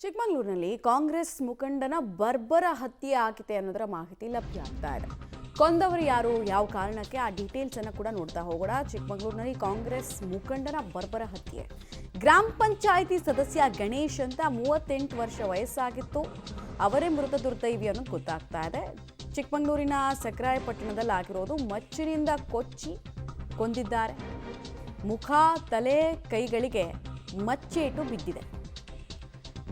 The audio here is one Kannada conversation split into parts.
ಚಿಕ್ಕಮಗಳೂರಿನಲ್ಲಿ ಕಾಂಗ್ರೆಸ್ ಮುಖಂಡನ ಬರ್ಬರ ಹತ್ಯೆ ಆಗಿದೆ ಅನ್ನೋದರ ಮಾಹಿತಿ ಲಭ್ಯ ಆಗ್ತಾ ಇದೆ. ಕೊಂದವರು ಯಾರು, ಯಾವ ಕಾರಣಕ್ಕೆ, ಆ ಡೀಟೇಲ್ಸ್ ಅನ್ನು ಕೂಡ ನೋಡ್ತಾ ಹೋಗೋಣ. ಚಿಕ್ಕಮಗಳೂರಿನಲ್ಲಿ ಕಾಂಗ್ರೆಸ್ ಮುಖಂಡನ ಬರ್ಬರ ಹತ್ಯೆ. ಗ್ರಾಮ ಪಂಚಾಯಿತಿ ಸದಸ್ಯ ಗಣೇಶ್ ಅಂತ 38 ವರ್ಷ ವಯಸ್ಸಾಗಿತ್ತು. ಅವರೇ ಮೃತ ದುರ್ದೈವಿ ಅನ್ನೋದು ಗೊತ್ತಾಗ್ತಾ ಇದೆ. ಚಿಕ್ಕಮಗಳೂರಿನ ಸಕ್ರಾಯಪಟ್ಟಣದಲ್ಲಿ ಆಗಿರೋದು. ಮಚ್ಚಿನಿಂದ ಕೊಚ್ಚಿ ಕೊಂದಿದ್ದಾರೆ. ಮುಖ, ತಲೆ, ಕೈಗಳಿಗೆ ಮಚ್ಚೇಟು ಬಿದ್ದಿದೆ.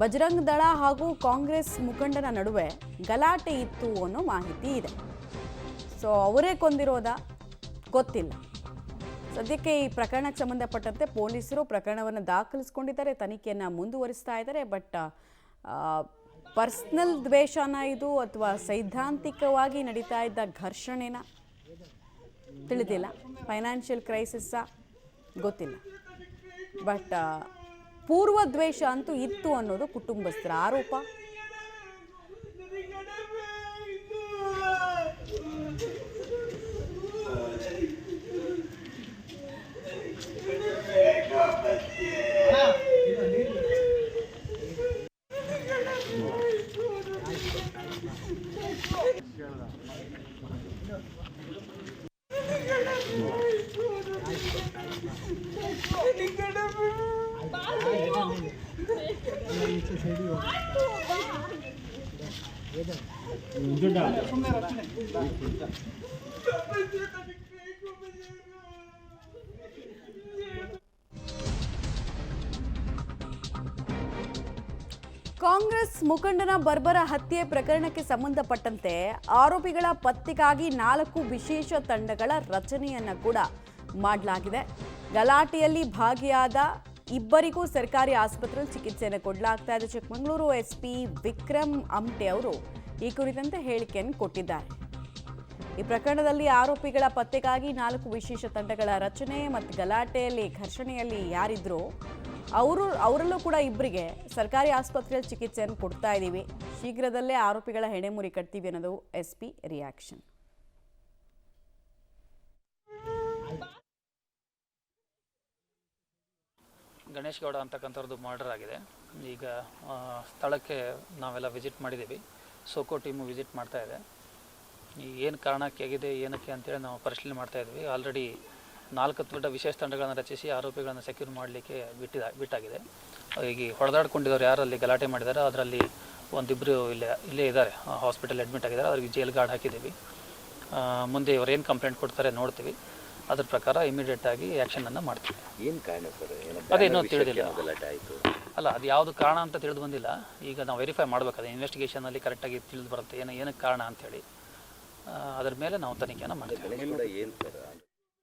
ಬಜರಂಗ ದಳ ಹಾಗೂ ಕಾಂಗ್ರೆಸ್ ಮುಖಂಡನ ನಡುವೆ ಗಲಾಟೆ ಇತ್ತು ಅನ್ನೋ ಮಾಹಿತಿ ಇದೆ. ಸೊ ಅವರೇ ಕೊಂದಿರೋದ ಗೊತ್ತಿಲ್ಲ. ಸದ್ಯಕ್ಕೆ ಈ ಪ್ರಕರಣಕ್ಕೆ ಸಂಬಂಧಪಟ್ಟಂತೆ ಪೊಲೀಸರು ಪ್ರಕರಣವನ್ನು ದಾಖಲಿಸಿಕೊಂಡಿದ್ದಾರೆ, ತನಿಖೆಯನ್ನು ಮುಂದುವರಿಸ್ತಾ ಇದ್ದಾರೆ. ಬಟ್ ಪರ್ಸ್ನಲ್ ದ್ವೇಷನ ಇದು ಅಥವಾ ಸೈದ್ಧಾಂತಿಕವಾಗಿ ನಡೀತಾ ಇದ್ದ ಘರ್ಷಣೆನ ತಿಳಿದಿಲ್ಲ. ಫೈನಾನ್ಷಿಯಲ್ ಕ್ರೈಸಿಸ್ಸಾ ಗೊತ್ತಿಲ್ಲ. ಬಟ್ ಪೂರ್ವ ದ್ವೇಷ ಅಂತೂ ಇತ್ತು ಅನ್ನೋದು ಕುಟುಂಬಸ್ಥರ ಆರೋಪ. ಕಾಂಗ್ರೆಸ್ ಮುಖಂಡನ ಬರ್ಬರ ಹತ್ಯೆ ಪ್ರಕರಣಕ್ಕೆ ಸಂಬಂಧಪಟ್ಟಂತೆ ಆರೋಪಿಗಳ ಪತ್ತೆಗಾಗಿ 4 ವಿಶೇಷ ತಂಡಗಳ ರಚನೆಯನ್ನ ಕೂಡ ಮಾಡಲಾಗಿದೆ. ಗಲಾಟೆಯಲ್ಲಿ ಭಾಗಿಯಾದ ಇಬ್ಬರಿಗೂ ಸರ್ಕಾರಿ ಆಸ್ಪತ್ರೆಯಲ್ಲಿ ಚಿಕಿತ್ಸೆಯನ್ನು ಕೊಡಲಾಗ್ತಾ ಇದೆ. ಚಿಕ್ಕಮಗಳೂರು ಎಸ್ಪಿ ವಿಕ್ರಮ್ ಅಮ್ಟೆ ಅವರು ಈ ಕುರಿತಂತೆ ಹೇಳಿಕೆಯನ್ನು ಕೊಟ್ಟಿದ್ದಾರೆ. ಈ ಪ್ರಕರಣದಲ್ಲಿ ಆರೋಪಿಗಳ ಪತ್ತೆಗಾಗಿ 4 ವಿಶೇಷ ತಂಡಗಳ ರಚನೆ ಮತ್ತು ಗಲಾಟೆಯಲ್ಲಿ ಘರ್ಷಣೆಯಲ್ಲಿ ಯಾರಿದ್ರು ಅವರಲ್ಲೂ ಕೂಡ ಇಬ್ಬರಿಗೆ ಸರ್ಕಾರಿ ಆಸ್ಪತ್ರೆಯಲ್ಲಿ ಚಿಕಿತ್ಸೆಯನ್ನು ಕೊಡ್ತಾ ಇದ್ದೀವಿ. ಶೀಘ್ರದಲ್ಲೇ ಆರೋಪಿಗಳ ಹೆಣೆಮುರಿ ಕಟ್ತೀವಿ ಅನ್ನೋದು ಎಸ್ಪಿ ರಿಯಾಕ್ಷನ್. ಗಣೇಶ್ ಗೌಡ ಅಂತಕ್ಕಂಥವ್ರದ್ದು ಮರ್ಡರ್ ಆಗಿದೆ. ಈಗ ಸ್ಥಳಕ್ಕೆ ನಾವೆಲ್ಲ ವಿಸಿಟ್ ಮಾಡಿದ್ದೀವಿ. ಸೋಕೋ ಟೀಮು ವಿಸಿಟ್ ಮಾಡ್ತಾ ಇದೆ. ಏನು ಕಾರಣಕ್ಕೆ ಆಗಿದೆ, ಏನಕ್ಕೆ ಅಂತೇಳಿ ನಾವು ಪರಿಶೀಲನೆ ಮಾಡ್ತಾ ಇದ್ವಿ. ಆಲ್ರೆಡಿ 4 ದೊಡ್ಡ ವಿಶೇಷ ತಂಡಗಳನ್ನು ರಚಿಸಿ ಆರೋಪಿಗಳನ್ನು ಸೆಕ್ಯೂರ್ ಮಾಡಲಿಕ್ಕೆ ಬಿಟ್ಟಾಗಿದೆ. ಈಗ ಹೊಡೆದಾಡ್ಕೊಂಡಿದ್ದವ್ರು ಯಾರಲ್ಲಿ ಗಲಾಟೆ ಮಾಡಿದ್ದಾರೆ ಅದರಲ್ಲಿ ಒಂದಿಬ್ಬರು ಇಲ್ಲೇ ಇದ್ದಾರೆ, ಹಾಸ್ಪಿಟಲ್ ಅಡ್ಮಿಟ್ ಆಗಿದ್ದಾರೆ. ಅವ್ರಿಗೆ ಜೈಲ್ ಗಾರ್ಡ್ ಹಾಕಿದ್ದೀವಿ. ಮುಂದೆ ಇವರು ಏನು ಕಂಪ್ಲೇಂಟ್ ಕೊಡ್ತಾರೆ ನೋಡ್ತೀವಿ. ಅದ್ರ ಪ್ರಕಾರ ಇಮಿಡಿಯೇಟ್ ಆಗಿ ಆ್ಯಕ್ಷನನ್ನು ಮಾಡ್ತೀವಿ. ಏನು ಕಾರಣ ಸರ್? ಅದೇನೂ ತಿಳಿದಿಲ್ಲ. ಗಲಾಟೆ ಆಯಿತು ಅಲ್ಲ, ಅದು ಯಾವುದು ಕಾರಣ ಅಂತ ತಿಳಿದು ಬಂದಿಲ್ಲ. ಈಗ ನಾವು ವೆರಿಫೈ ಮಾಡಬೇಕಾದ್ರೆ ಇನ್ವೆಸ್ಟಿಗೇಷನಲ್ಲಿ ಕರೆಕ್ಟಾಗಿ ತಿಳಿದು ಬರುತ್ತೆ ಏನಕ್ಕೆ ಕಾರಣ ಅಂಥೇಳಿ. ಅದ್ರ ಮೇಲೆ ನಾವು ತನಿಖೆಯನ್ನು ಮಾಡ್ತೀವಿ. ಗಣೇಶ್ ಕೂಡ ಏನು ಸರ್